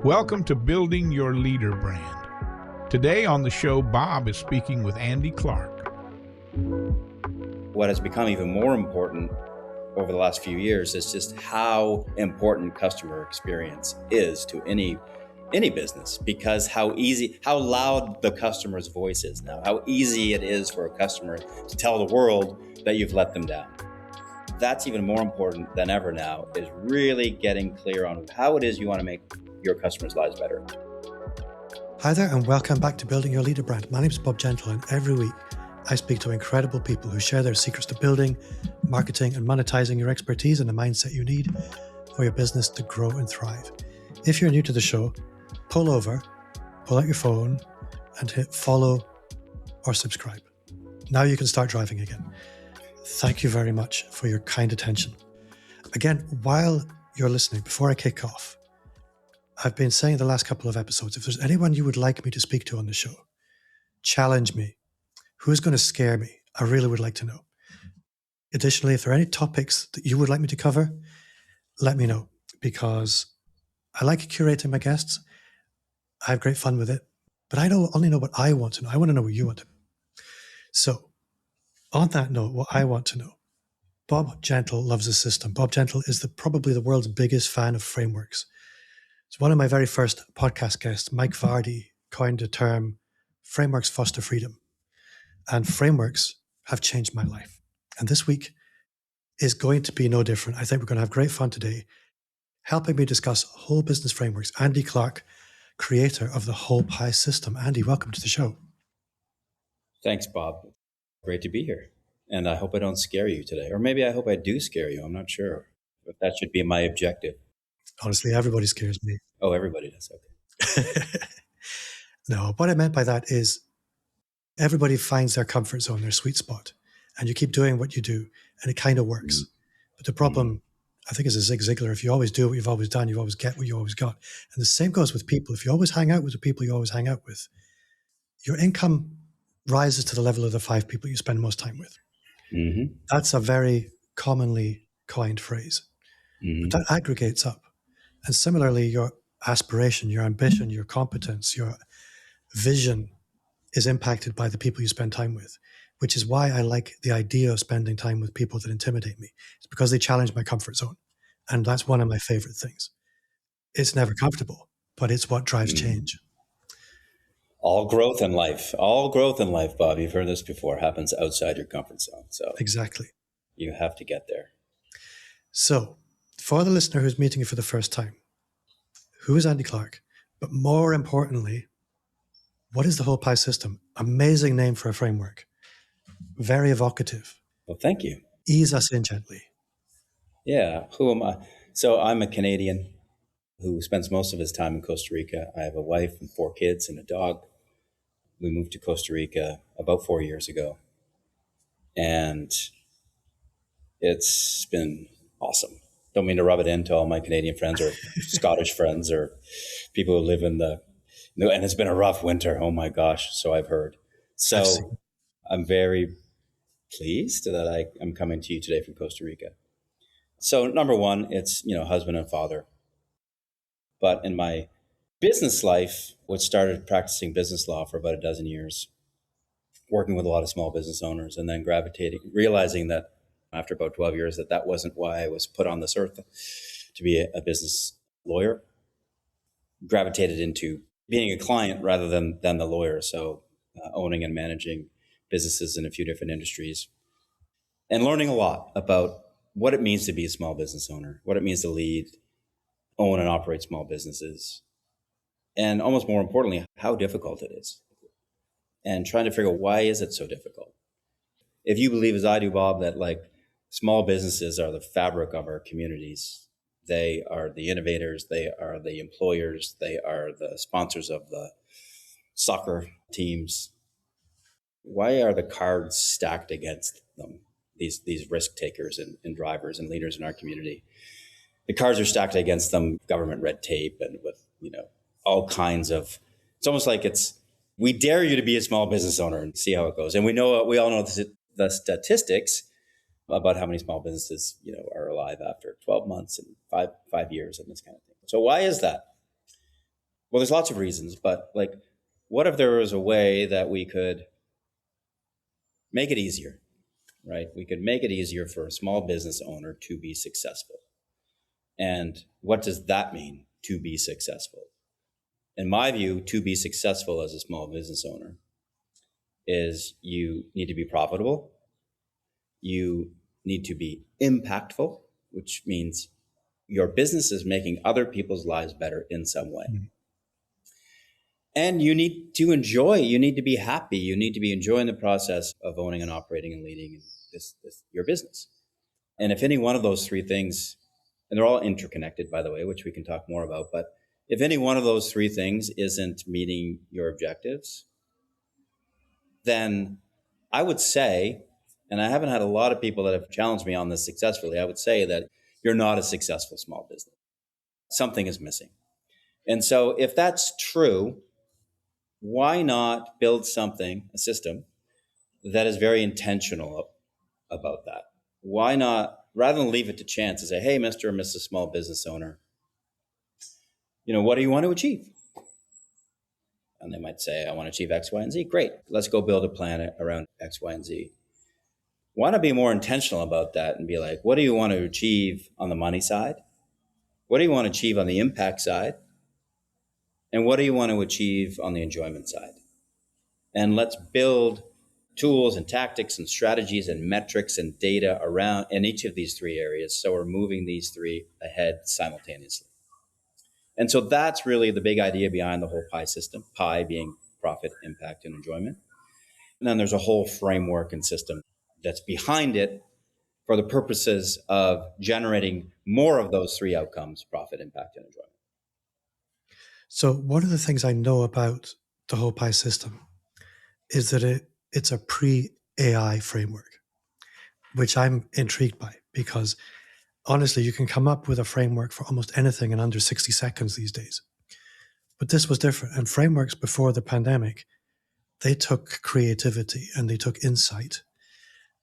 Welcome to Building Your Leader Brand. Today on the show, Bob is speaking with Andy Clark. What has become even more important over the last few years is just how important customer experience is to any business, because how loud the customer's voice is now, how easy it is for a customer to tell the world that you've let them down. That's even more important than ever now, is really getting clear on how it is you want to make your customers' lives better. Hi there, and welcome back to Building Your Leader Brand. My name is Bob Gentle, and every week I speak to incredible people who share their secrets to building, marketing, and monetizing your expertise and the mindset you need for your business to grow and thrive. If you're new to the show, pull over, pull out your phone, and hit follow or subscribe. Now you can start driving again. Thank you very much for your kind attention. Again, while you're listening, before I kick off, I've been saying the last couple of episodes, if there's anyone you would like me to speak to on the show, challenge me. Who's going to scare me? I really would like to know. Additionally, if there are any topics that you would like me to cover, let me know, because I like curating my guests. I have great fun with it, but I only know what I want to know. I want to know what you want to know. So on that note, what I want to know, Bob Gentle loves a system. Bob Gentle is probably the world's biggest fan of frameworks. So one of my very first podcast guests, Mike Vardy, coined the term frameworks foster freedom. And frameworks have changed my life. And this week is going to be no different. I think we're going to have great fun today. Helping me discuss whole business frameworks, Andy Clark, creator of the Whole Pie System. Andy, welcome to the show. Thanks, Bob. Great to be here. And I hope I don't scare you today. Or maybe I hope I do scare you. I'm not sure. But that should be my objective. Honestly, everybody scares me. Oh, everybody does. Okay. No, what I meant by that is everybody finds their comfort zone, their sweet spot, and you keep doing what you do, and it kind of works. But the problem, I think, is a Zig Ziglar. If you always do what you've always done, you always get what you always got. And the same goes with people. If you always hang out with the people you always hang out with, your income rises to the level of the 5 people you spend most time with. Mm-hmm. That's a very commonly coined phrase. Mm-hmm. But that aggregates up. And similarly, your aspiration, your ambition, your competence, your vision is impacted by the people you spend time with, which is why I like the idea of spending time with people that intimidate me. It's because they challenge my comfort zone. And that's one of my favorite things. It's never comfortable, but it's what drives change. All growth in life, Bob, you've heard this before, happens outside your comfort zone. So exactly. You have to get there. So for the listener who's meeting you for the first time, who is Andy Clark? But more importantly, what is the Whole Pie System? Amazing name for a framework. Very evocative. Well, thank you. Ease us in gently. Yeah. Who am I? So I'm a Canadian who spends most of his time in Costa Rica. I have a wife and 4 kids and a dog. We moved to Costa Rica about 4 years ago. And it's been awesome. Don't mean to rub it into all my Canadian friends or Scottish friends or people who live and it's been a rough winter. Oh my gosh. So I've heard. So I'm very pleased that I'm coming to you today from Costa Rica. So number one, it's, husband and father. But in my business life, which started practicing business law for about a dozen years, working with a lot of small business owners, and then realizing that after about 12 years, that wasn't why I was put on this earth, to be a business lawyer, gravitated into being a client rather than the lawyer. So owning and managing businesses in a few different industries and learning a lot about what it means to be a small business owner, what it means to lead, own and operate small businesses, and almost more importantly, how difficult it is, and trying to figure out why is it so difficult. If you believe, as I do, Bob, that small businesses are the fabric of our communities, they are the innovators, they are the employers, they are the sponsors of the soccer teams. Why are the cards stacked against them? These risk takers and drivers and leaders in our community. The cards are stacked against them, government red tape and with, all kinds of, it's almost like we dare you to be a small business owner and see how it goes. And we all know the statistics about how many small businesses, are alive after 12 months and five years and this kind of thing. So why is that? Well, there's lots of reasons, but like, what if there was a way that we could make it easier, right? We could make it easier for a small business owner to be successful. And what does that mean, to be successful? In my view, to be successful as a small business owner is you need to be profitable. You need to be impactful, which means your business is making other people's lives better in some way. Mm-hmm. And you need to enjoy, you need to be happy. You need to be enjoying the process of owning and operating and leading your business. And if any one of those three things, and they're all interconnected, by the way, which we can talk more about, but if any one of those three things isn't meeting your objectives, then I would say, and I haven't had a lot of people that have challenged me on this successfully, I would say that you're not a successful small business. Something is missing. And so if that's true, why not build something, a system, that is very intentional about that? Why not, rather than leave it to chance and say, hey, Mr. or Mrs. Small Business Owner, what do you want to achieve? And they might say, I want to achieve X, Y, and Z. Great. Let's go build a plan around X, Y, and Z. Why not be more intentional about that and be like, what do you want to achieve on the money side? What do you want to achieve on the impact side? And what do you want to achieve on the enjoyment side? And let's build tools and tactics and strategies and metrics and data around in each of these three areas. So we're moving these three ahead simultaneously. And so that's really the big idea behind the whole PIE system, PIE being profit, impact, and enjoyment. And then there's a whole framework and system that's behind it for the purposes of generating more of those three outcomes, profit, impact, and enjoyment. So one of the things I know about the whole PIE system is that it's a pre-AI framework, which I'm intrigued by, because honestly, you can come up with a framework for almost anything in under 60 seconds these days. But this was different. And frameworks before the pandemic, they took creativity and they took insight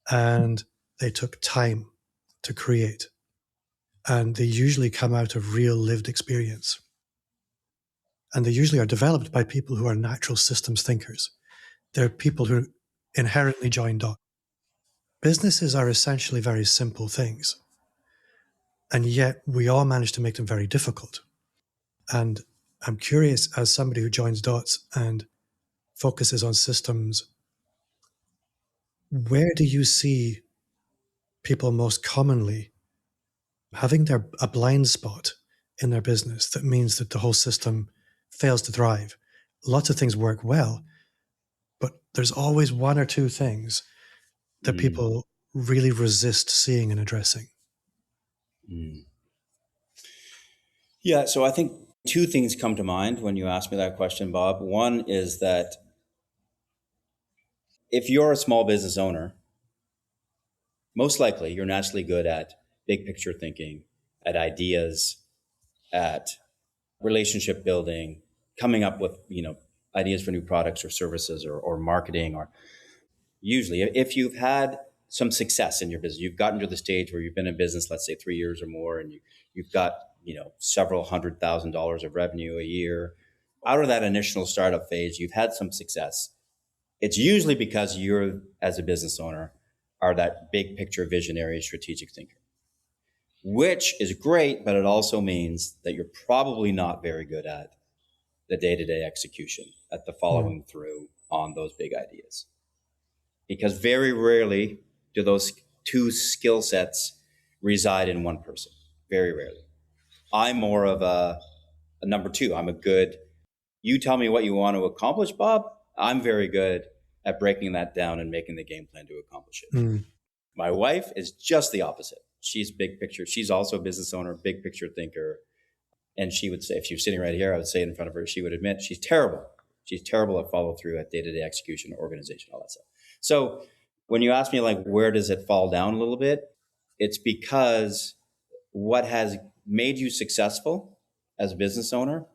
and they took time to create. And they usually come out of real lived experience. And they usually are developed by people who are natural systems thinkers. They're people who inherently join dots. Businesses are essentially very simple things. And yet we all manage to make them very difficult. And I'm curious, as somebody who joins dots and focuses on systems, where do you see people most commonly having a blind spot in their business that means that the whole system fails to thrive? Lots of things work well, but there's always one or two things that people really resist seeing and addressing. Yeah, so I think two things come to mind when you ask me that question, Bob. One is that if you're a small business owner, most likely you're naturally good at big picture thinking, at ideas, at relationship building, coming up with, ideas for new products or services or marketing. Or usually if you've had some success in your business, you've gotten to the stage where you've been in business, let's say 3 years or more, and you've got, several $100,000 of revenue a year. Out of that initial startup phase, you've had some success. It's usually because you're, as a business owner, are that big picture visionary strategic thinker, which is great, but it also means that you're probably not very good at the day-to-day execution, at the following through on those big ideas. Because very rarely do those two skill sets reside in one person. Very rarely. I'm more of a number two. You tell me what you want to accomplish, Bob. I'm very good at breaking that down and making the game plan to accomplish it. My wife is just the opposite. She's big picture. She's also a business owner, big picture thinker. And she would say, if she was sitting right here, I would say it in front of her, she would admit she's terrible. She's terrible at follow through, at day-to-day execution, organization, all that stuff. So when you ask me, like, where does it fall down a little bit? It's because what has made you successful as a business owner,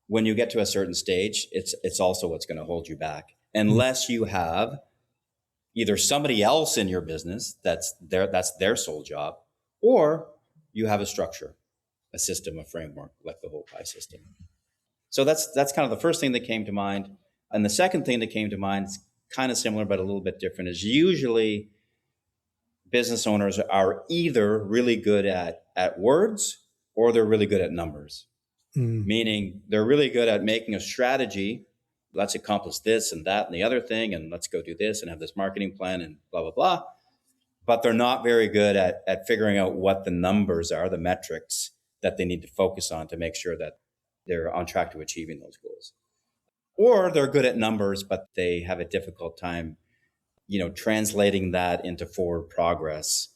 when you get to a certain stage, it's also what's going to hold you back. Unless you have either somebody else in your business that's their sole job, or you have a structure, a system, a framework, like the whole PIE system. So that's kind of the first thing that came to mind. And the second thing that came to mind is kind of similar, but a little bit different, is usually business owners are either really good at words or they're really good at numbers. Meaning they're really good at making a strategy. Let's accomplish this and that and the other thing, and let's go do this and have this marketing plan and blah, blah, blah. But they're not very good at figuring out what the numbers are, the metrics that they need to focus on to make sure that they're on track to achieving those goals. Or they're good at numbers, but they have a difficult time, translating that into forward progress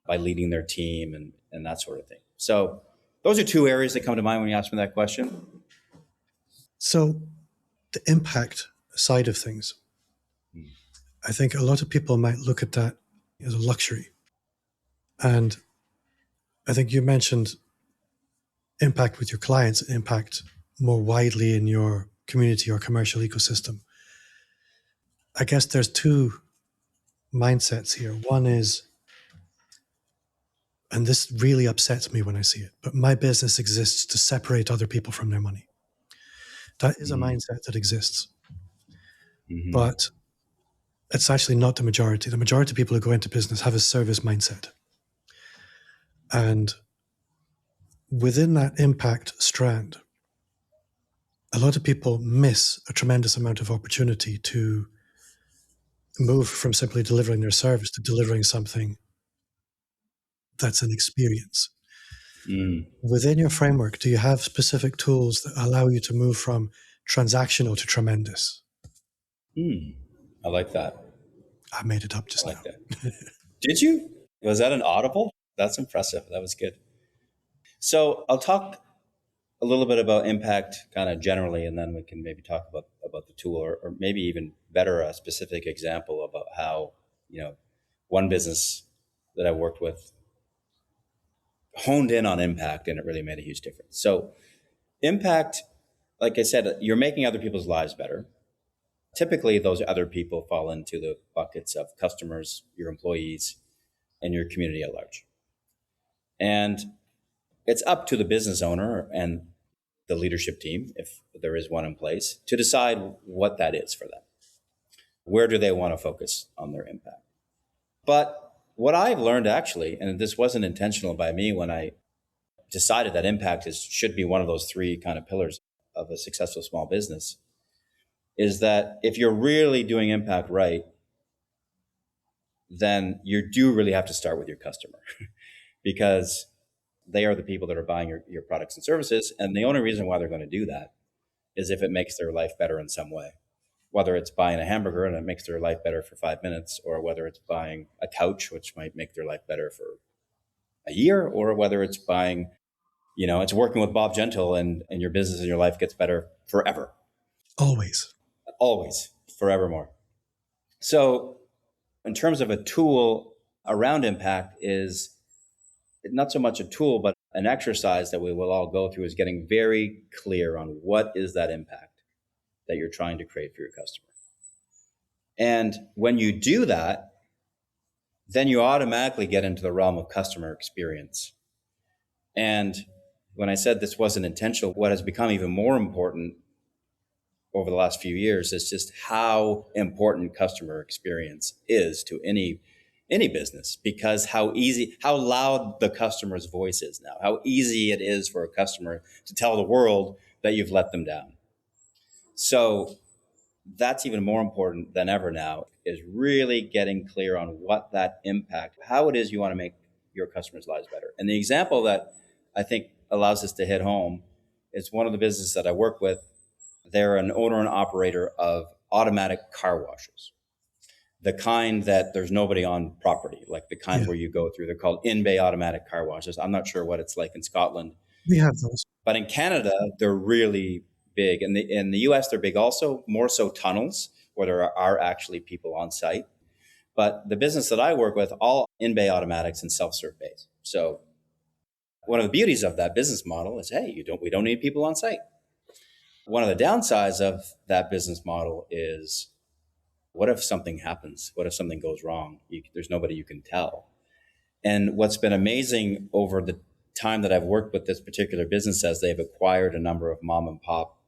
by leading their team and that sort of thing. So those are two areas that come to mind when you ask me that question. So the impact side of things, I think a lot of people might look at that as a luxury. And I think you mentioned impact with your clients, impact more widely in your community or commercial ecosystem. I guess there's two mindsets here. One is, and this really upsets me when I see it, but my business exists to separate other people from their money. That is a mindset that exists. But it's actually not the majority. The majority of people who go into business have a service mindset. And within that impact strand, a lot of people miss a tremendous amount of opportunity to move from simply delivering their service to delivering something that's an experience. Within your framework, do you have specific tools that allow you to move from transactional to tremendous? I like that. I made it up just now. That. Did you? Was that an audible? That's impressive. That was good. So I'll talk a little bit about impact kind of generally, and then we can maybe talk about the tool, or maybe even better, a specific example about how, one business that I worked with honed in on impact and it really made a huge difference. So impact, like I said, you're making other people's lives better. Typically, those other people fall into the buckets of customers, your employees, and your community at large. And it's up to the business owner and the leadership team, if there is one in place, to decide what that is for them. Where do they want to focus on their impact? But what I've learned actually, and this wasn't intentional by me when I decided that impact should be one of those three kind of pillars of a successful small business, is that if you're really doing impact right, then you do really have to start with your customer because they are the people that are buying your products and services. And the only reason why they're going to do that is if it makes their life better in some way, whether it's buying a hamburger and it makes their life better for 5 minutes, or whether it's buying a couch, which might make their life better for a year, or whether it's buying, it's working with Bob Gentle and your business and your life gets better forever. Always, forevermore. So in terms of a tool around impact, is not so much a tool, but an exercise that we will all go through, is getting very clear on what is that impact that you're trying to create for your customer. And when you do that, then you automatically get into the realm of customer experience. And when I said this wasn't intentional, what has become even more important over the last few years is just how important customer experience is to any business, because how loud the customer's voice is now, how easy it is for a customer to tell the world that you've let them down. So that's even more important than ever now, is really getting clear on what that impact, how it is you want to make your customers' lives better. And the example that I think allows us to hit home is one of the businesses that I work with. They're an owner and operator of automatic car washes, the kind that there's nobody on property, like the kind where you go through. They're called in-bay automatic car washes. I'm not sure what it's like in Scotland. We have those. But in Canada, they're really big. And in the US, they're big also, more so tunnels, where there are actually people on site. But the business that I work with, all in-bay automatics and self-serve bays. So one of the beauties of that business model is, hey, we don't need people on site. One of the downsides of that business model is, what if something happens? What if something goes wrong? There's nobody you can tell. And what's been amazing over the time that I've worked with this particular business, as they've acquired a number of mom and pop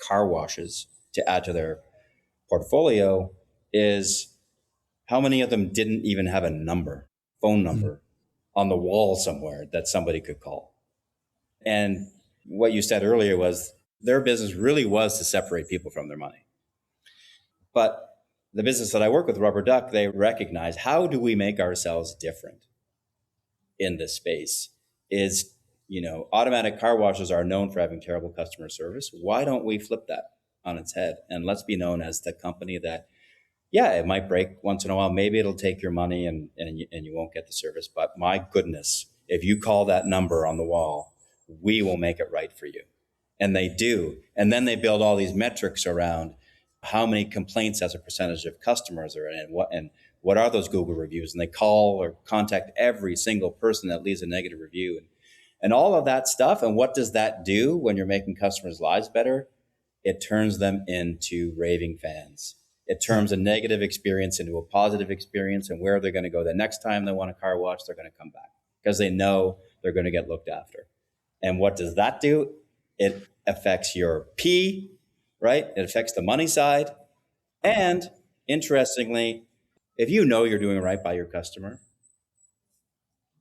car washes to add to their portfolio is how many of them didn't even have a phone number on the wall somewhere that somebody could call. And what you said earlier was their business really was to separate people from their money. But the business that I work with, Rubber Duck, they recognize, how do we make ourselves different in this space? Is, automatic car washes are known for having terrible customer service. Why don't we flip that on its head? And let's be known as the company that, yeah, it might break once in a while. Maybe it'll take your money and you won't get the service. But my goodness, if you call that number on the wall, we will make it right for you. And they do. And then they build all these metrics around how many complaints as a percentage of customers are in, and what are those Google reviews. And they call or contact every single person that leaves a negative review and all of that stuff. And what does that do when you're making customers' lives better? It turns them into raving fans. It turns a negative experience into a positive experience. And where they're going to go the next time they want a car wash, they're going to come back because they know they're going to get looked after. And what does that do? It affects your P, right? It affects the money side. And interestingly, if you know you're doing right by your customer,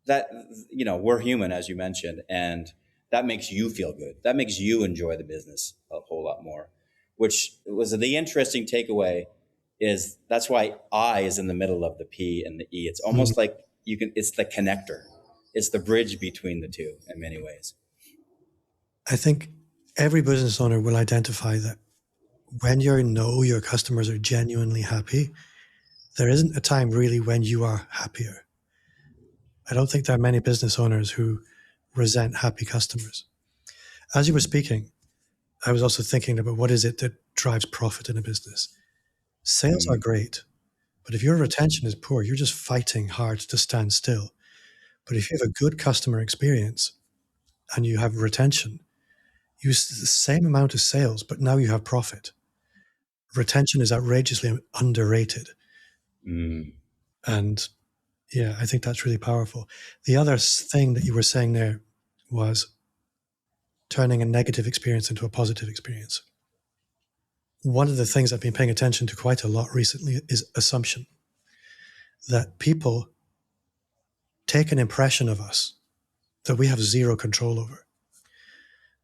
that, we're human, as you mentioned, and that makes you feel good. That makes you enjoy the business a whole lot more, which was the interesting takeaway. Is that's why I is in the middle of the P and the E. It's almost like it's the connector. It's the bridge between the two in many ways. I think every business owner will identify that when your customers are genuinely happy, there isn't a time really when you are happier. I don't think there are many business owners who resent happy customers. As you were speaking, I was also thinking about what is it that drives profit in a business. Sales are great, but if your retention is poor, you're just fighting hard to stand still. But if you have a good customer experience and you have retention, you use the same amount of sales, but now you have profit. Retention is outrageously underrated. And yeah, I think that's really powerful. The other thing that you were saying there was turning a negative experience into a positive experience. One of the things I've been paying attention to quite a lot recently is assumption. That people take an impression of us that we have zero control over.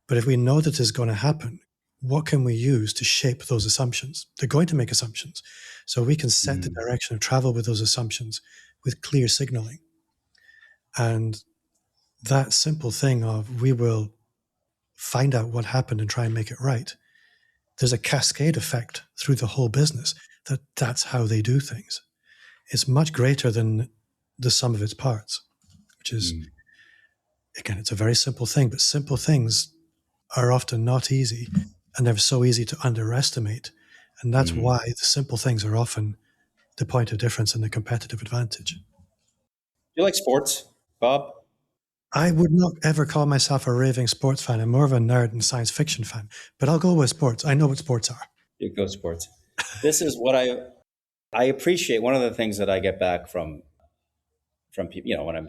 But if we know that is going to happen, what can we use to shape those assumptions? They're going to make assumptions. So we can set the direction of travel with those assumptions with clear signaling. And that simple thing of we will find out what happened and try and make it right. There's a cascade effect through the whole business that's how they do things. It's much greater than the sum of its parts, which is, again, it's a very simple thing, but simple things are often not easy and they're so easy to underestimate. And that's why the simple things are often the point of difference and the competitive advantage. Do you like sports, Bob? I would not ever call myself a raving sports fan. I'm more of a nerd and science fiction fan, but I'll go with sports. I know what sports are. You go sports. This is what I appreciate. One of the things that I get back from people, when I'm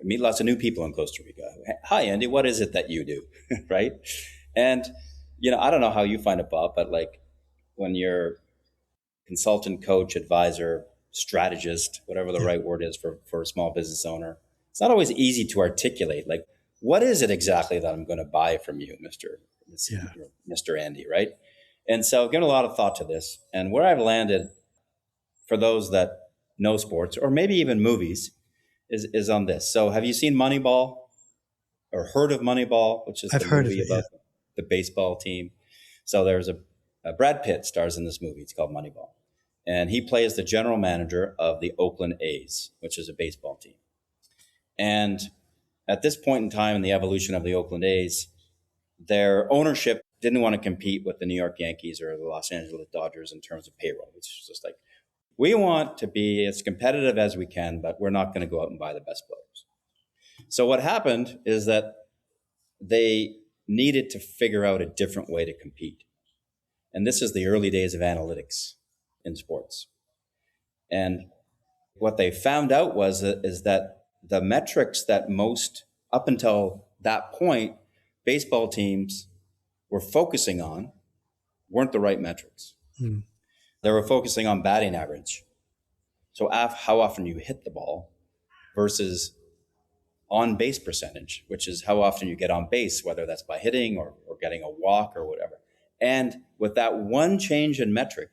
meet lots of new people in Costa Rica. Hi, Andy, what is it that you do? Right? And, I don't know how you find it, Bob, but like when you're consultant, coach, advisor, strategist, whatever the right word is for a small business owner, it's not always easy to articulate. Like, what is it exactly that I'm going to buy from you, Mr. Andy, right? And so I've given a lot of thought to this. And where I've landed, for those that know sports, or maybe even movies, is on this. So have you seen Moneyball or heard of Moneyball, which is the movie about the baseball team? So there's a Brad Pitt stars in this movie. It's called Moneyball. And he plays the general manager of the Oakland A's, which is a baseball team. And at this point in time in the evolution of the Oakland A's, their ownership didn't want to compete with the New York Yankees or the Los Angeles Dodgers in terms of payroll. It's just like, we want to be as competitive as we can, but we're not going to go out and buy the best players. So what happened is that they needed to figure out a different way to compete. And this is the early days of analytics in sports. And what they found out is that the metrics that most, up until that point, baseball teams were focusing on weren't the right metrics. They were focusing on batting average. So how often you hit the ball versus on base percentage, which is how often you get on base, whether that's by hitting or getting a walk or whatever. And with that one change in metric,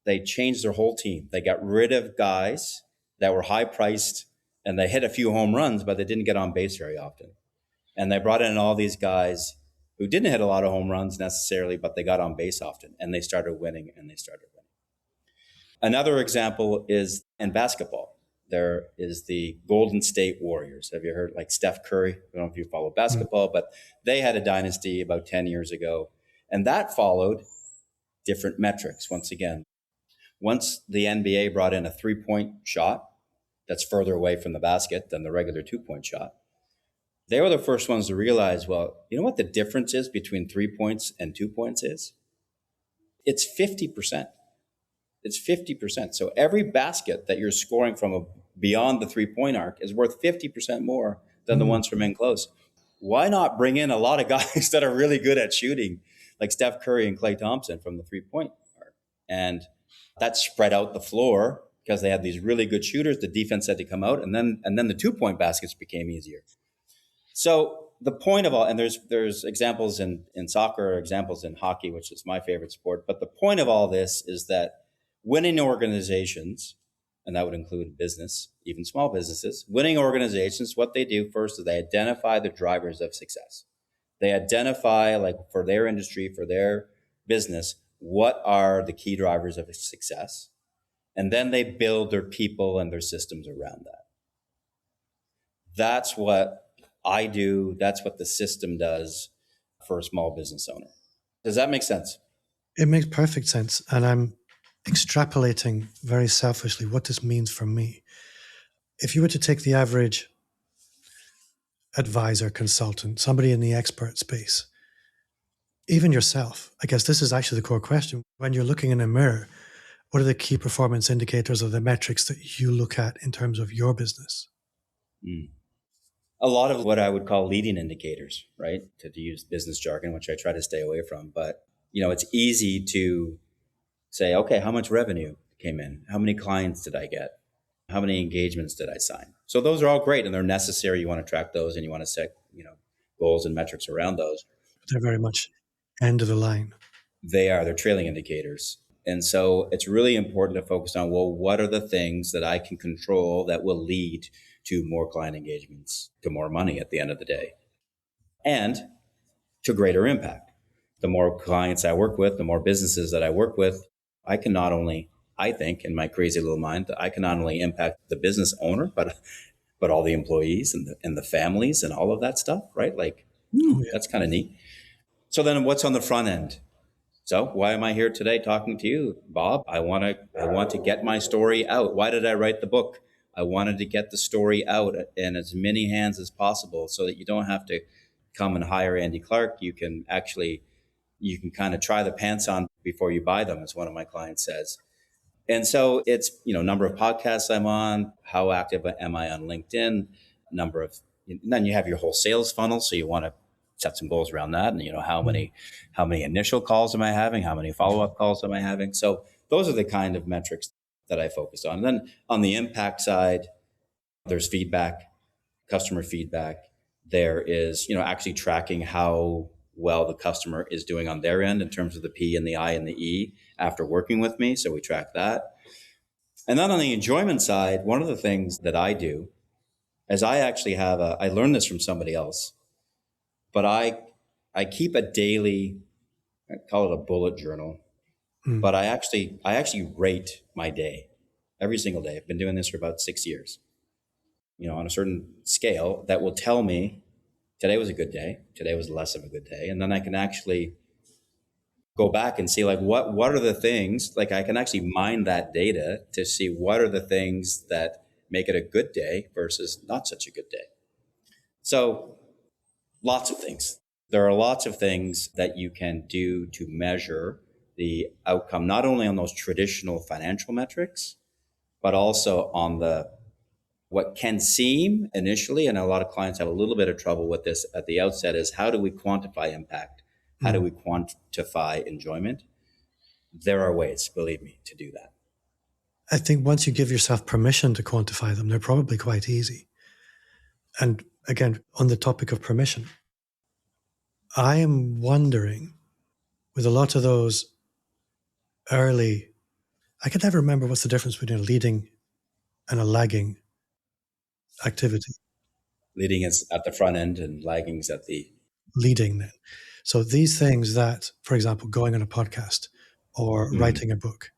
they changed their whole team. They got rid of guys that were high priced and they hit a few home runs, but they didn't get on base very often. And they brought in all these guys who didn't hit a lot of home runs necessarily, but they got on base often and they started winning. Another example is in basketball. There is the Golden State Warriors. Have you heard like Steph Curry? I don't know if you follow basketball, but they had a dynasty about 10 years ago. And that followed different metrics. Once again, once the NBA brought in a 3-point shot that's further away from the basket than the regular 2-point shot, they were the first ones to realize, well, you know what the difference is between 3 points and 2 points is? It's 50%. It's 50%. So every basket that you're scoring from beyond the 3-point arc is worth 50% more than the ones from in close. Why not bring in a lot of guys that are really good at shooting, like Steph Curry and Klay Thompson from the 3-point arc? And that spread out the floor because they had these really good shooters. The defense had to come out, and then the 2-point baskets became easier. So the point of all, and there's examples in soccer, examples in hockey, which is my favorite sport. But the point of all this is that winning organizations, and that would include business, even small businesses, winning organizations, what they do first is they identify the drivers of success. They identify, like for their industry, for their business, what are the key drivers of success? And then they build their people and their systems around that. That's what I do. That's what the system does for a small business owner. Does that make sense? It makes perfect sense. And I'm extrapolating very selfishly what this means for me. If you were to take the average advisor, consultant, somebody in the expert space, even yourself, I guess this is actually the core question. When you're looking in a mirror, what are the key performance indicators or the metrics that you look at in terms of your business? A lot of what I would call leading indicators, right? To use business jargon, which I try to stay away from. But, it's easy to say, okay, how much revenue came in? How many clients did I get? How many engagements did I sign? So those are all great and they're necessary. You want to track those and you want to set, goals and metrics around those. They're very much end of the line. They're trailing indicators. And so it's really important to focus on, well, what are the things that I can control that will lead to more client engagements, to more money at the end of the day, and to greater impact. The more clients I work with, the more businesses that I work with, I can not only, I think in my crazy little mind, that I can not only impact the business owner, but all the employees and the families and all of that stuff, right? Like, that's kind of neat. So then what's on the front end? So why am I here today talking to you, Bob? I want to get my story out. Why did I write the book? I wanted to get the story out in as many hands as possible so that you don't have to come and hire Andy Clark. You can kind of try the pants on before you buy them, as one of my clients says. And so it's, number of podcasts I'm on, how active am I on LinkedIn, and then you have your whole sales funnel. So you want to set some goals around that. And, how many initial calls am I having? How many follow-up calls am I having? So those are the kind of metrics that I focus on. And then on the impact side, there's feedback, customer feedback. There is, actually tracking how well the customer is doing on their end in terms of the P and the I and the E after working with me. So we track that. And then on the enjoyment side, one of the things that I do is I actually I learned this from somebody else, but I keep a daily, I call it a bullet journal, but I actually rate my day every single day. I've been doing this for about 6 years, on a certain scale that will tell me today was a good day, today was less of a good day. And then I can actually go back and see like, what are the things, like I can actually mine that data to see what are the things that make it a good day versus not such a good day. So lots of things. There are lots of things that you can do to measure the outcome, not only on those traditional financial metrics, but also on what can seem initially, and a lot of clients have a little bit of trouble with this at the outset, is how do we quantify impact? How do we quantify enjoyment? There are ways, believe me, to do that. I think once you give yourself permission to quantify them, they're probably quite easy. And again, on the topic of permission, I am wondering with a lot of those early, I can never remember what's the difference between a leading and a lagging activity. Leading is at the front end and lagging is at the leading then. So these things that, for example, going on a podcast or writing a book,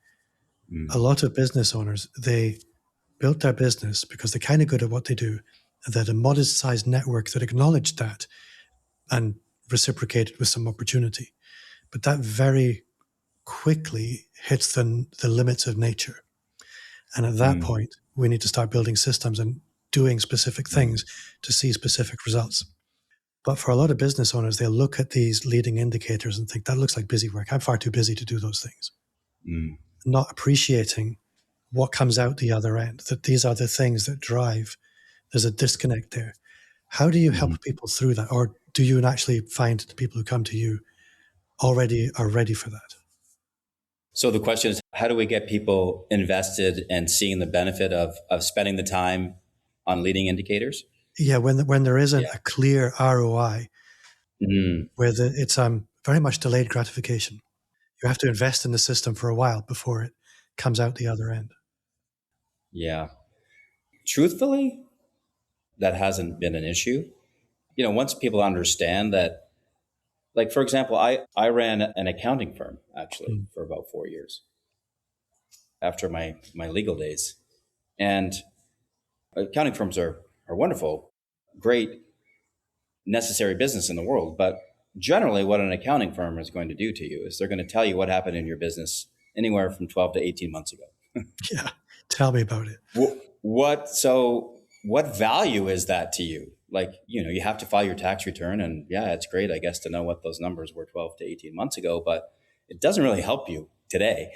a lot of business owners, they built their business because they're kind of good at what they do, and that a modest sized network that acknowledged that and reciprocated with some opportunity. But that very quickly hits the limits of nature. And at that point, we need to start building systems and doing specific things to see specific results. But for a lot of business owners, they'll look at these leading indicators and think, that looks like busy work. I'm far too busy to do those things. Not appreciating what comes out the other end, that these are the things that drive. There's a disconnect there. How do you help people through that? Or do you actually find the people who come to you already are ready for that? So the question is, how do we get people invested and seeing the benefit of spending the time on leading indicators? Yeah, when there isn't a clear ROI, where it's very much delayed gratification. You have to invest in the system for a while before it comes out the other end. Yeah. Truthfully, that hasn't been an issue. You know, once people understand that, like, for example, I ran an accounting firm, actually, for about 4 years after my legal days. And accounting firms are wonderful, great, necessary business in the world. But generally, what an accounting firm is going to do to you is they're going to tell you what happened in your business anywhere from 12 to 18 months ago. Yeah. Tell me about it. What value is that to you? Like, you know, you have to file your tax return, and yeah, it's great, I guess, to know what those numbers were 12 to 18 months ago, but it doesn't really help you today.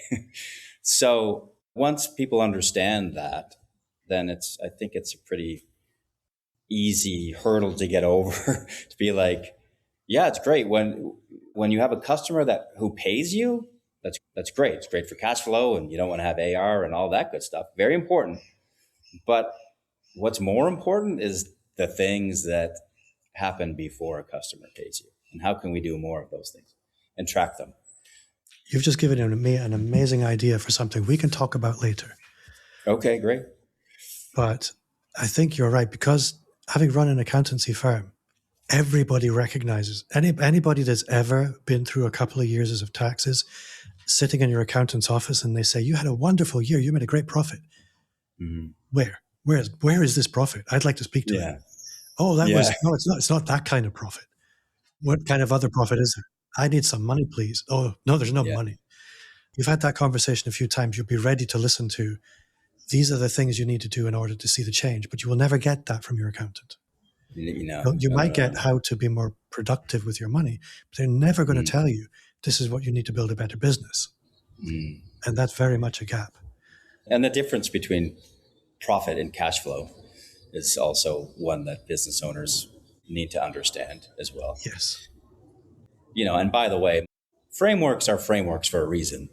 So once people understand that, then I think it's a pretty easy hurdle to get over to be like, yeah, it's great when you have a customer who pays you. That's great. It's great for cash flow, and you don't want to have AR and all that good stuff. Very important. But what's more important is the things that happen before a customer pays you, and how can we do more of those things and track them? You've just given me an amazing idea for something we can talk about later. Okay, great. But I think you're right, because having run an accountancy firm, everybody recognizes, anybody that's ever been through a couple of years of taxes, sitting in your accountant's office, and they say, you had a wonderful year, you made a great profit. Where is this profit? I'd like to speak to him. Oh, no, it's not that kind of profit. What kind of other profit is there? I need some money, please. Oh, no, there's no money. You've had that conversation a few times. You'll be ready to listen to, these are the things you need to do in order to see the change, but you will never get that from your accountant. You might get how to be more productive with your money, but they're never going to tell you, this is what you need to build a better business. And that's very much a gap. And the difference between profit and cash flow is also one that business owners need to understand as well. Yes. You know, and by the way, frameworks are frameworks for a reason.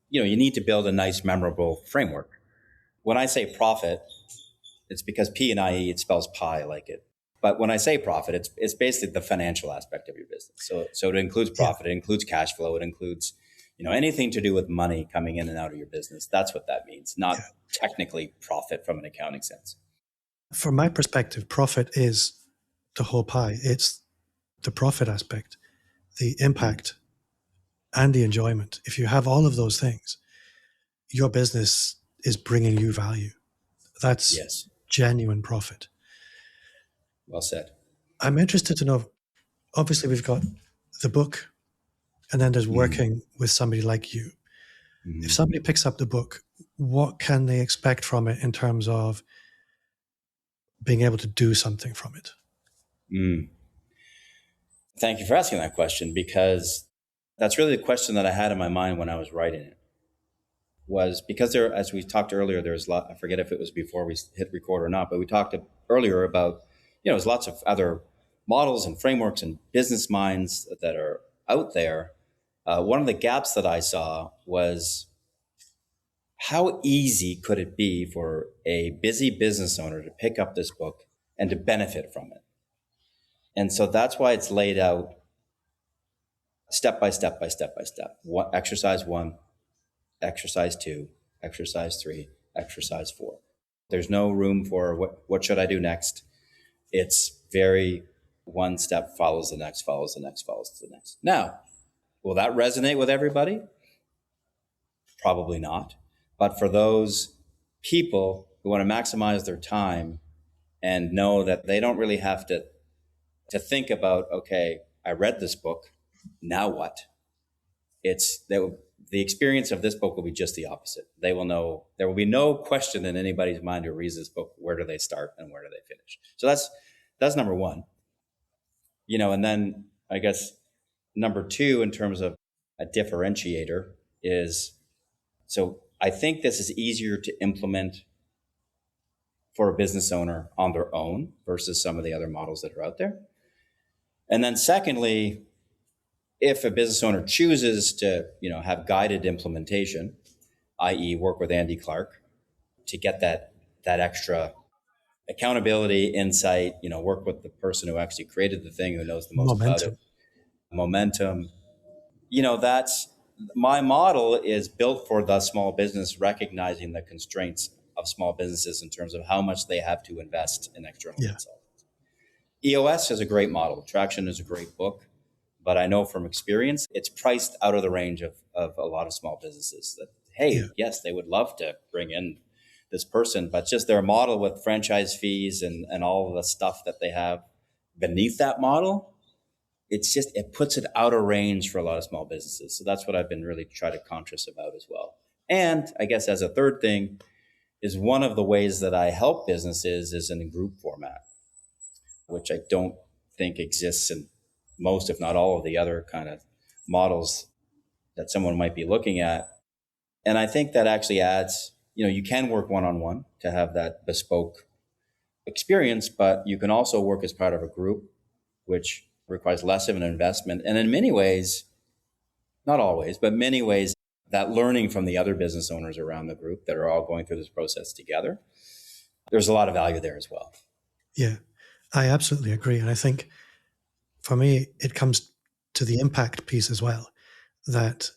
You know, you need to build a nice, memorable framework. When I say profit, it's because P&I-E, it spells pie like it. But when I say profit, it's basically the financial aspect of your business. So it includes profit, it includes cash flow, it includes, you know, anything to do with money coming in and out of your business. That's what that means, not technically profit from an accounting sense. From my perspective, profit is the whole pie. It's the profit aspect, the impact, and the enjoyment. If you have all of those things, your business is bringing you value. That's genuine profit. Well said. I'm interested to know, obviously we've got the book, and then there's working with somebody like you. If somebody picks up the book, what can they expect from it in terms of being able to do something from it? Thank you for asking that question, because that's really the question that I had in my mind when I was writing it. Was because there, as we talked earlier, there's a lot, I forget if it was before we hit record or not, but we talked earlier about, you know, there's lots of other models and frameworks and business minds that are out there, one of the gaps that I saw was how easy could it be for a busy business owner to pick up this book and to benefit from it? And so that's why it's laid out step by step by step by step. Exercise 1, exercise 2, exercise 3, exercise 4. There's no room for what should I do next? It's very one step follows the next, follows the next, follows the next. Now, will that resonate with everybody? Probably not. But for those people who want to maximize their time and know that they don't really have to think about, okay, I read this book, now what? The experience of this book will be just the opposite. They will know, there will be no question in anybody's mind who reads this book, where do they start and where do they finish? So that's number one. And then I guess number two, in terms of a differentiator, is, so I think this is easier to implement for a business owner on their own versus some of the other models that are out there. And then secondly, if a business owner chooses to, have guided implementation, i.e. work with Andy Clark to get that extra accountability, insight, work with the person who actually created the thing, who knows the most about it. Momentum. That's my model is built for the small business, recognizing the constraints of small businesses in terms of how much they have to invest in external consultants. EOS is a great model. Traction is a great book. But I know from experience, it's priced out of the range of a lot of small businesses that, yes, they would love to bring in this person, but just their model with franchise fees and all of the stuff that they have beneath that model, it puts it out of range for a lot of small businesses. So that's what I've been really trying to conscious about as well. And I guess as a third thing is, one of the ways that I help businesses is in a group format, which I don't think exists in most, if not all, of the other kind of models that someone might be looking at. And I think that actually adds, you can work one-on-one to have that bespoke experience, but you can also work as part of a group, which requires less of an investment. And in many ways, not always, but many ways, that learning from the other business owners around the group that are all going through this process together, there's a lot of value there as well. Yeah, I absolutely agree. And I think for me, it comes to the impact piece as well, that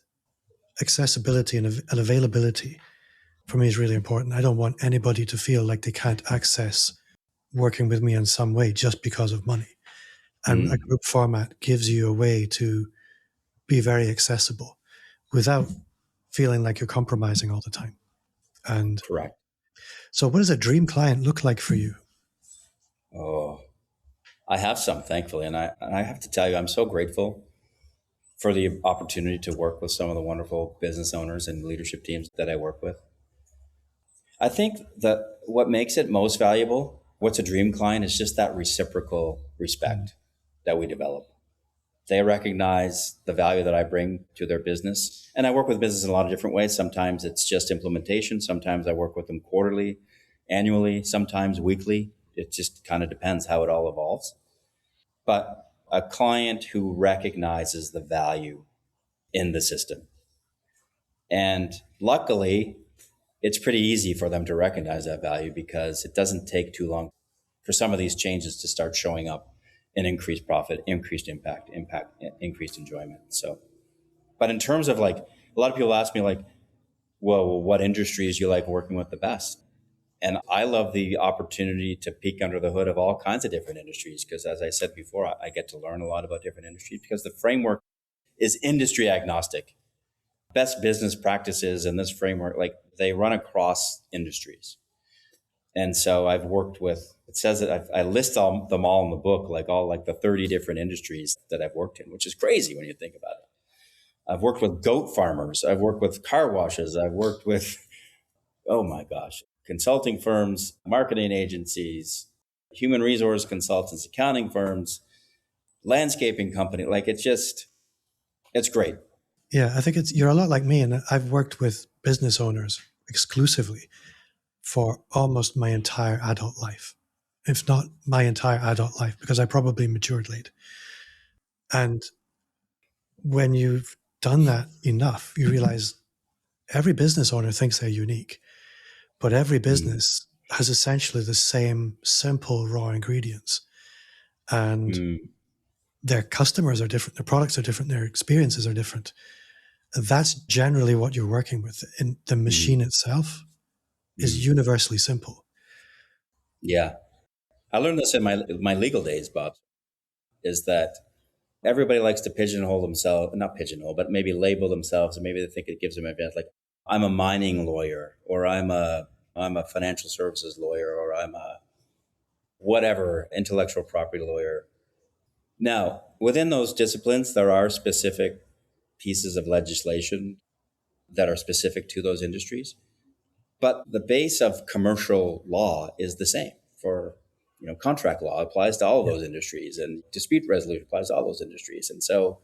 accessibility and availability for me is really important. I don't want anybody to feel like they can't access working with me in some way just because of money. And a group format gives you a way to be very accessible without feeling like you're compromising all the time. And correct. So what does a dream client look like for you? Oh, I have some, thankfully. And I have to tell you, I'm so grateful for the opportunity to work with some of the wonderful business owners and leadership teams that I work with. I think that what makes it most valuable, what's a dream client, is just that reciprocal respect that we develop. They recognize the value that I bring to their business. And I work with business in a lot of different ways. Sometimes it's just implementation. Sometimes I work with them quarterly, annually, sometimes weekly. It just kind of depends how it all evolves. But a client who recognizes the value in the system. And luckily, it's pretty easy for them to recognize that value, because it doesn't take too long for some of these changes to start showing up in increased profit, increased impact, increased enjoyment. So, but in terms of, like, a lot of people ask me, like, well, what industries you like working with the best? And I love the opportunity to peek under the hood of all kinds of different industries, because, as I said before, I get to learn a lot about different industries because the framework is industry agnostic. Best business practices in this framework, like, they run across industries. And so I've worked with, it says that I list them all in the book, like the 30 different industries that I've worked in, which is crazy when you think about it. I've worked with goat farmers. I've worked with car washes. I've worked with, oh my gosh, consulting firms, marketing agencies, human resource consultants, accounting firms, landscaping company. Like, it's great. Yeah, I think you're a lot like me, and I've worked with business owners exclusively for almost my entire adult life, if not my entire adult life, because I probably matured late. And when you've done that enough, you realize every business owner thinks they're unique, but every business has essentially the same simple raw ingredients. And their customers are different, their products are different, their experiences are different. And that's generally what you're working with. And the machine itself is universally simple. Yeah. I learned this in my legal days, Bob, is that everybody likes to pigeonhole themselves, not pigeonhole, but maybe label themselves, and maybe they think it gives them an advantage. Like, I'm a mining lawyer, or I'm a financial services lawyer, or I'm a whatever intellectual property lawyer. Now, within those disciplines, there are specific pieces of legislation that are specific to those industries. But the base of commercial law is the same. For contract law applies to all of those industries, and dispute resolution applies to all those industries. And so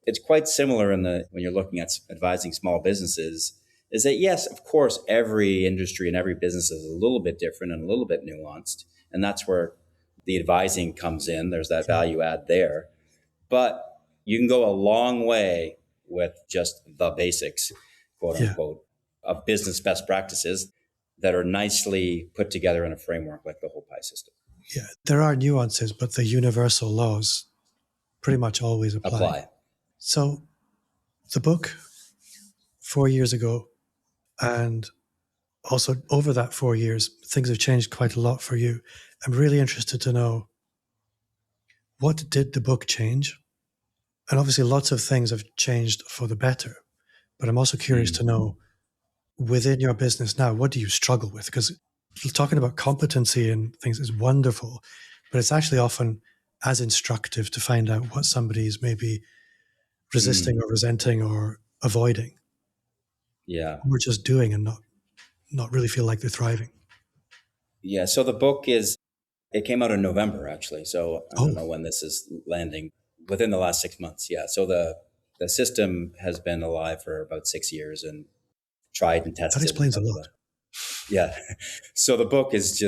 it's quite similar when you're looking at advising small businesses, is that yes, of course, every industry and every business is a little bit different and a little bit nuanced. And that's where the advising comes in. There's that value add there. But you can go a long way with just the basics, quote unquote, of business best practices that are nicely put together in a framework like the whole pie system. Yeah, there are nuances, but the universal laws pretty much always apply. So the book 4 years ago, and also over that 4 years, things have changed quite a lot for you. I'm really interested to know, what did the book change? And obviously lots of things have changed for the better, but I'm also curious to know, within your business now, what do you struggle with? Because talking about competency and things is wonderful, but it's actually often as instructive to find out what somebody's maybe resisting or resenting or avoiding. Yeah. Or just doing and not really feel like they're thriving. Yeah. So the book it came out in November, actually. So I don't know when this is landing, within the last 6 months. Yeah. So the system has been alive for about 6 years and tried and tested. That explains a lot. Yeah. So the book is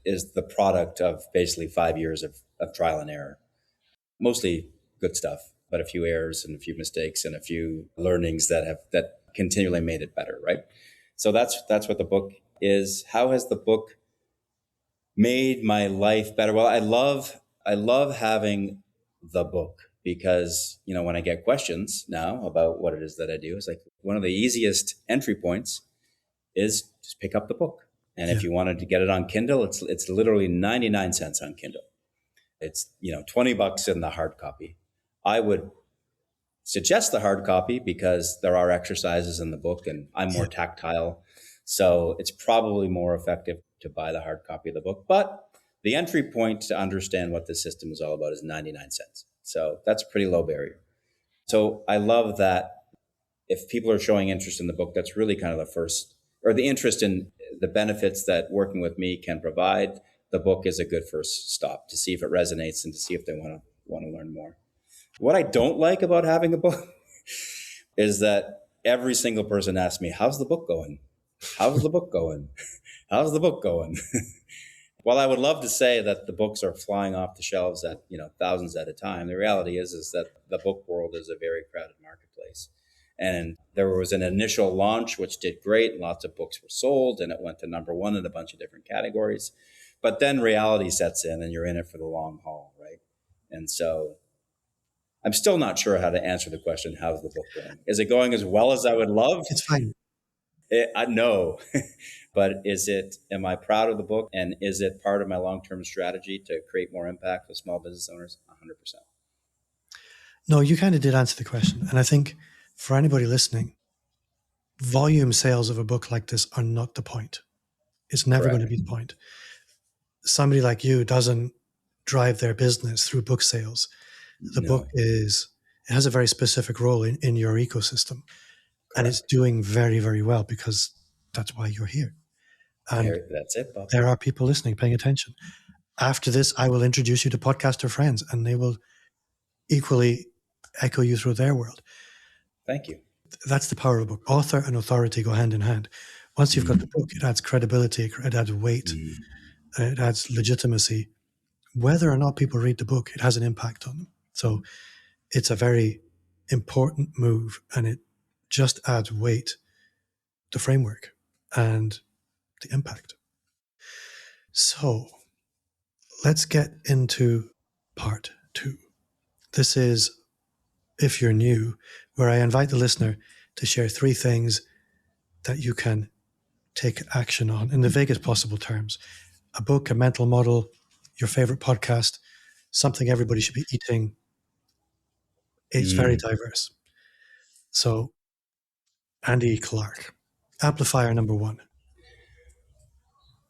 the product of basically 5 years of trial and error, mostly good stuff, but a few errors and a few mistakes and a few learnings that continually made it better. Right. So that's what the book is. How has the book made my life better? Well, I love having the book, because, when I get questions now about what it is that I do, it's like one of the easiest entry points is just pick up the book. And if you wanted to get it on Kindle, it's literally 99 cents on Kindle. It's, $20 in the hard copy. I would suggest the hard copy because there are exercises in the book and I'm more tactile. So it's probably more effective to buy the hard copy of the book. But the entry point to understand what the system is all about is 99 cents. So that's a pretty low barrier. So I love that if people are showing interest in the book, that's really kind of the first, or the interest in the benefits that working with me can provide. The book is a good first stop to see if it resonates and to see if they want to learn more. What I don't like about having a book is that every single person asks me, how's the book going? How's the book going? How's the book going? While I would love to say that the books are flying off the shelves at, thousands at a time, the reality is that the book world is a very crowded marketplace. And there was an initial launch, which did great, and lots of books were sold, and it went to number one in a bunch of different categories. But then reality sets in, and you're in it for the long haul, right? And so I'm still not sure how to answer the question, how's the book going? Is it going as well as I would love? It's fine. No. But am I proud of the book? And is it part of my long-term strategy to create more impact with small business owners? 100%. No, you kind of did answer the question. And I think for anybody listening, volume sales of a book like this are not the point. It's never going to be the point. Somebody like you doesn't drive their business through book sales. The book it has a very specific role in your ecosystem. And it's doing very, very well because that's why you're here. And that's it, Bob. There are people listening, paying attention. After this, I will introduce you to podcaster friends, and they will equally echo you through their world. Thank you. That's the power of a book. Author and authority go hand in hand. Once you've got the book, it adds credibility, it adds weight, it adds legitimacy. Whether or not people read the book, it has an impact on them. So it's a very important move, and it just adds weight to framework and the impact. So let's get into part 2. This is, if you're new, where I invite the listener to share 3 things that you can take action on in the vaguest possible terms. A book, a mental model, your favorite podcast, something everybody should be eating. It's very diverse. So, Andy Clark, amplifier number 1.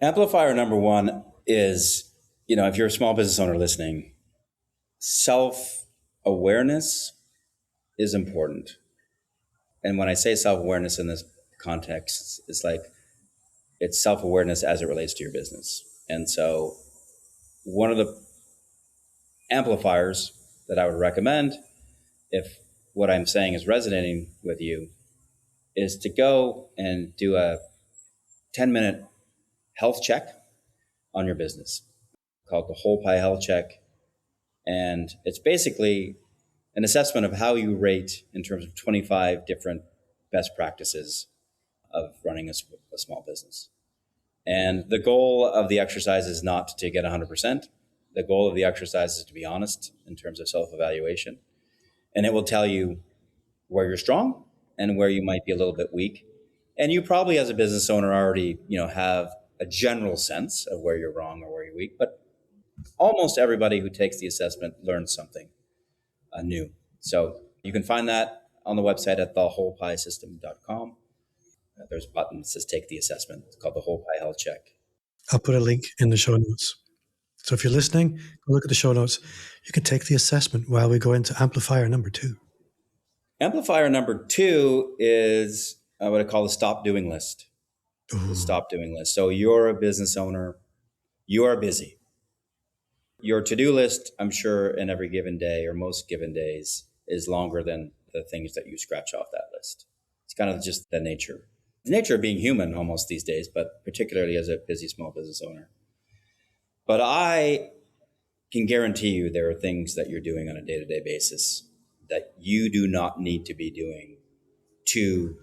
Amplifier number 1 is, if you're a small business owner listening, self-awareness is important. And when I say self-awareness in this context, it's self-awareness as it relates to your business. And so one of the amplifiers that I would recommend, if what I'm saying is resonating with you, is to go and do a 10-minute health check on your business called the Whole Pie Health Check. And it's basically an assessment of how you rate in terms of 25 different best practices of running a small business. And the goal of the exercise is not to get 100%. The goal of the exercise is to be honest in terms of self-evaluation. And it will tell you where you're strong and where you might be a little bit weak. And you probably, as a business owner, already, have a general sense of where you're wrong or where you're weak. But almost everybody who takes the assessment learns something new. So you can find that on the website at thewholepiesystem.com. There's a button that says take the assessment. It's called the Whole Pie Health Check. I'll put a link in the show notes. So if you're listening, go look at the show notes. You can take the assessment while we go into amplifier number 2. Amplifier number 2 is what I call the stop doing list. Ooh. The stop doing list. So you're a business owner. You are busy. Your to-do list, I'm sure, in every given day or most given days is longer than the things that you scratch off that list. It's kind of just the nature of being human almost these days, but particularly as a busy small business owner. But I can guarantee you there are things that you're doing on a day-to-day basis that you do not need to be doing to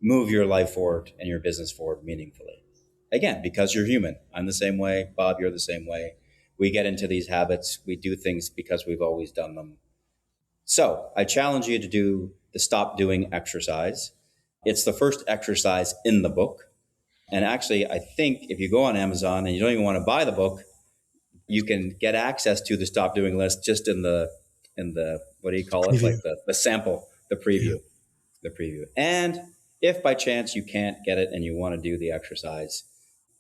move your life forward and your business forward meaningfully. Again, because you're human. I'm the same way. Bob, you're the same way. We get into these habits. We do things because we've always done them. So I challenge you to do the stop doing exercise. It's the first exercise in the book. And actually, I think if you go on Amazon and you don't even want to buy the book, you can get access to the stop doing list just in the what do you call it? Preview. Like the sample, the preview, the preview. And if by chance you can't get it and you want to do the exercise,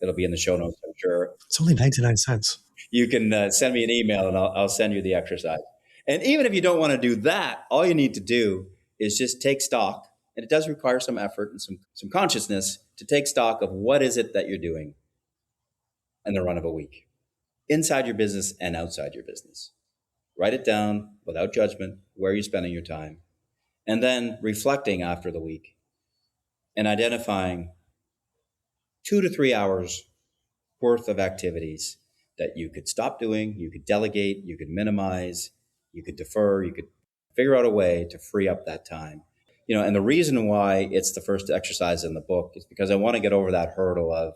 it'll be in the show notes, I'm sure. It's only 99 cents. You can send me an email and I'll send you the exercise. And even if you don't want to do that, all you need to do is just take stock. And it does require some effort and some consciousness to take stock of what is it that you're doing in the run of a week, inside your business and outside your business. Write it down without judgment, where you're spending your time, and then reflecting after the week and identifying 2 to 3 hours worth of activities that you could stop doing, you could delegate, you could minimize, you could defer, you could figure out a way to free up that time. And the reason why it's the first exercise in the book is because I want to get over that hurdle of,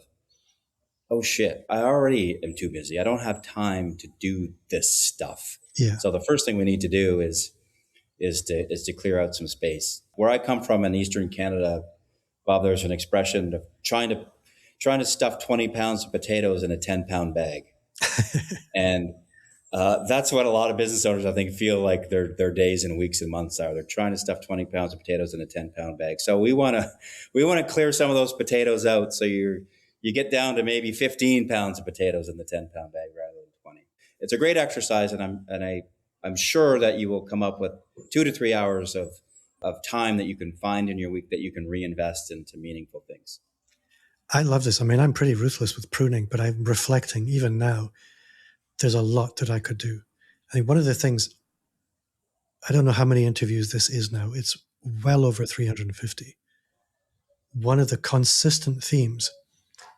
oh shit, I already am too busy. I don't have time to do this stuff. Yeah. So the first thing we need to do is to clear out some space. Where I come from in Eastern Canada, Bob, there's an expression of trying to stuff 20 pounds of potatoes in a 10-pound bag. And that's what a lot of business owners, I think, feel like their days and weeks and months are. They're trying to stuff 20 pounds of potatoes in a 10-pound bag. So we want to clear some of those potatoes out. So you get down to maybe 15 pounds of potatoes in the 10-pound bag rather than 20. It's a great exercise, and I'm sure that you will come up with 2 to 3 hours of time that you can find in your week that you can reinvest into meaningful things. I love this. I mean, I'm pretty ruthless with pruning, but I'm reflecting even now. There's a lot that I could do. I think one of the things, I don't know how many interviews this is now. It's well over 350. One of the consistent themes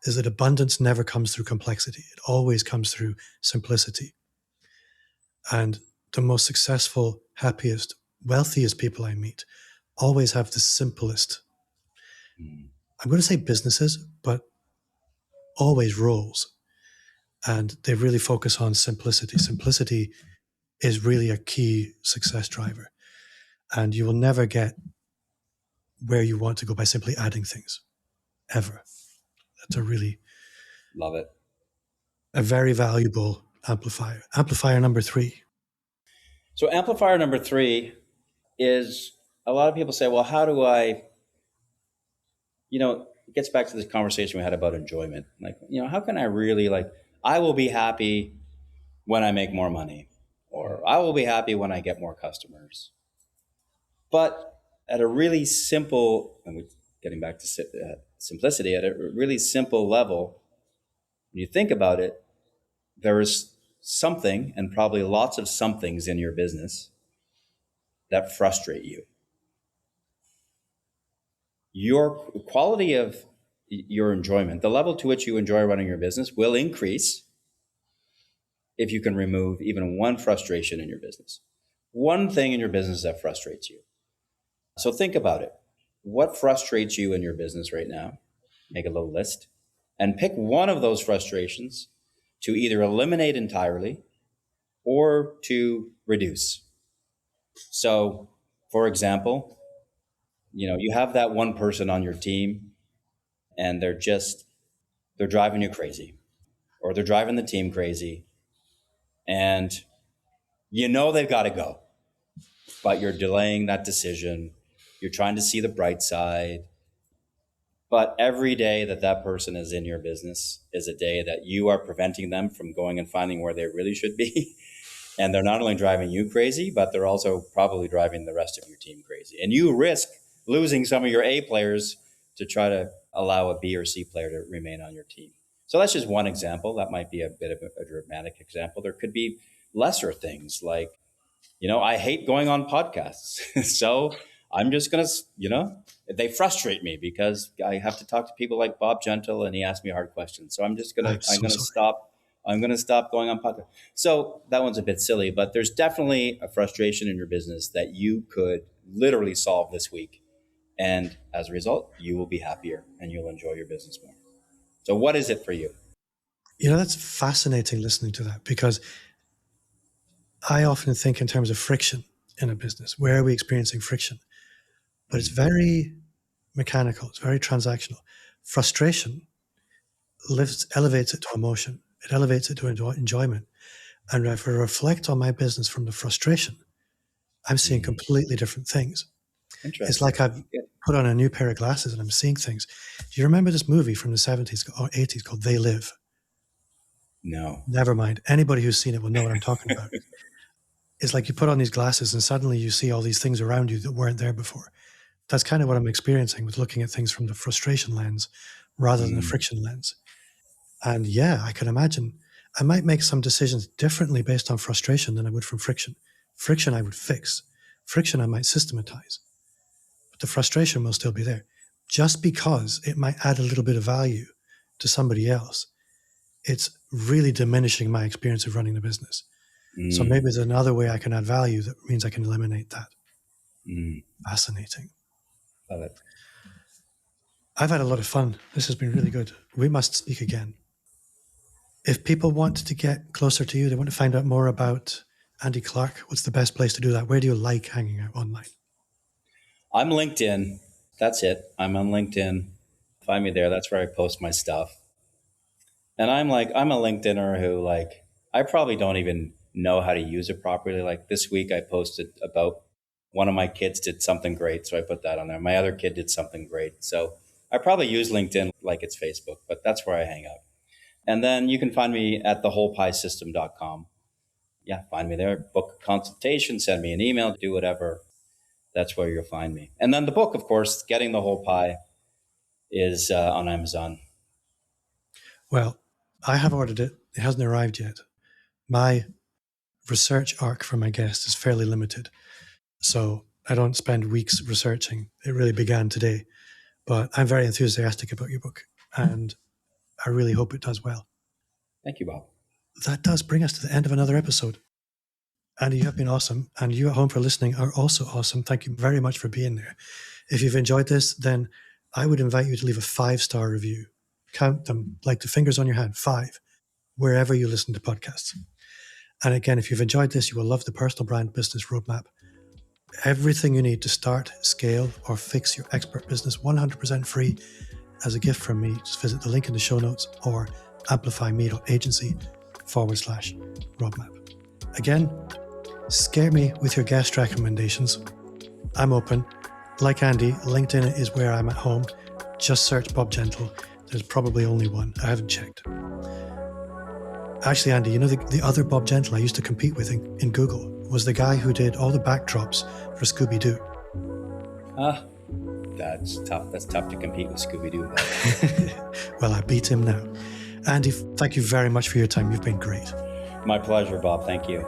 is that abundance never comes through complexity. It always comes through simplicity. And the most successful, happiest, wealthiest people I meet always have the simplest, I'm going to say businesses, but always roles. And they really focus on simplicity. Simplicity is really a key success driver. And you will never get where you want to go by simply adding things, ever. That's Love it. a very valuable amplifier. Amplifier number 3. So amplifier number 3 is, a lot of people say, well, how do I, it gets back to this conversation we had about enjoyment. Like, how can I really, I will be happy when I make more money, or I will be happy when I get more customers. But at a really simple, and we're getting back to simplicity, at a really simple level, when you think about it, there is something, and probably lots of somethings in your business that frustrate you. Your quality of your enjoyment, the level to which you enjoy running your business, will increase if you can remove even one frustration in your business. One thing in your business that frustrates you. So think about it. What frustrates you in your business right now? Make a little list and pick one of those frustrations to either eliminate entirely or to reduce. So, for example, you have that one person on your team and they're driving you crazy, or they're driving the team crazy, and they've got to go, but you're delaying that decision. You're trying to see the bright side. But every day that person is in your business is a day that you are preventing them from going and finding where they really should be. And they're not only driving you crazy, but they're also probably driving the rest of your team crazy. And you risk losing some of your A players to try to allow a B or C player to remain on your team. So that's just one example. That might be a bit of a dramatic example. There could be lesser things like, I hate going on podcasts. So I'm just going to, they frustrate me because I have to talk to people like Bob Gentle and he asks me hard questions. So I'm going to stop going on podcasts. So that one's a bit silly, but there's definitely a frustration in your business that you could literally solve this week. And as a result, you will be happier and you'll enjoy your business more. So what is it for you? That's fascinating listening to that, because I often think in terms of friction in a business. Where are we experiencing friction? But it's very mechanical. It's very transactional. Frustration elevates it to emotion. It elevates it to enjoyment. And if I reflect on my business from the frustration, I'm seeing completely different things. It's like I've put on a new pair of glasses and I'm seeing things. Do you remember this movie from the 70s or 80s called They Live? No. Never mind. Anybody who's seen it will know what I'm talking about. It's like you put on these glasses and suddenly you see all these things around you that weren't there before. That's kind of what I'm experiencing with looking at things from the frustration lens rather than the friction lens. And yeah, I can imagine I might make some decisions differently based on frustration than I would from friction. Friction I would fix. Friction I might systematize. But the frustration will still be there. Just because it might add a little bit of value to somebody else, it's really diminishing my experience of running the business. So maybe there's another way I can add value that means I can eliminate that. Fascinating. Love it. I've had a lot of fun. This has been really good. We must speak again. If people want to get closer to you, they want to find out more about Andy Clark, what's the best place to do that? Where do you like hanging out online? I'm LinkedIn. That's it. I'm on LinkedIn. Find me there. That's where I post my stuff. And I'm a LinkedIner who I probably don't even know how to use it properly. Like this week I posted about one of my kids did something great. So I put that on there. My other kid did something great. So I probably use LinkedIn like it's Facebook, but that's where I hang out. And then you can find me at thewholepiesystem.com. Yeah, find me there. Book a consultation, send me an email, do whatever. That's where you'll find me. And then the book, of course, Getting the Whole Pie, is on Amazon. Well, I have ordered it. It hasn't arrived yet. My research arc for my guest is fairly limited. So I don't spend weeks researching. It really began today. But I'm very enthusiastic about your book, and I really hope it does well. Thank you, Bob. That does bring us to the end of another episode. Andy, you have been awesome. And you at home for listening are also awesome. Thank you very much for being there. If you've enjoyed this, then I would invite you to leave a 5-star review. Count them like the fingers on your hand, 5, wherever you listen to podcasts. And again, if you've enjoyed this, you will love the Personal Brand Business Roadmap. Everything you need to start, scale, or fix your expert business 100% free as a gift from me. Just visit the link in the show notes or amplifyme.agency/roadmap. Again, scare me with your guest recommendations. I'm open. Like Andy, LinkedIn is where I'm at home. Just search Bob Gentle. There's probably only one. I haven't checked. Actually, Andy, you know the other Bob Gentle I used to compete with in Google was the guy who did all the backdrops for Scooby-Doo. That's tough. That's tough to compete with Scooby-Doo. Well, I beat him now. Andy, thank you very much for your time. You've been great. My pleasure, Bob. Thank you.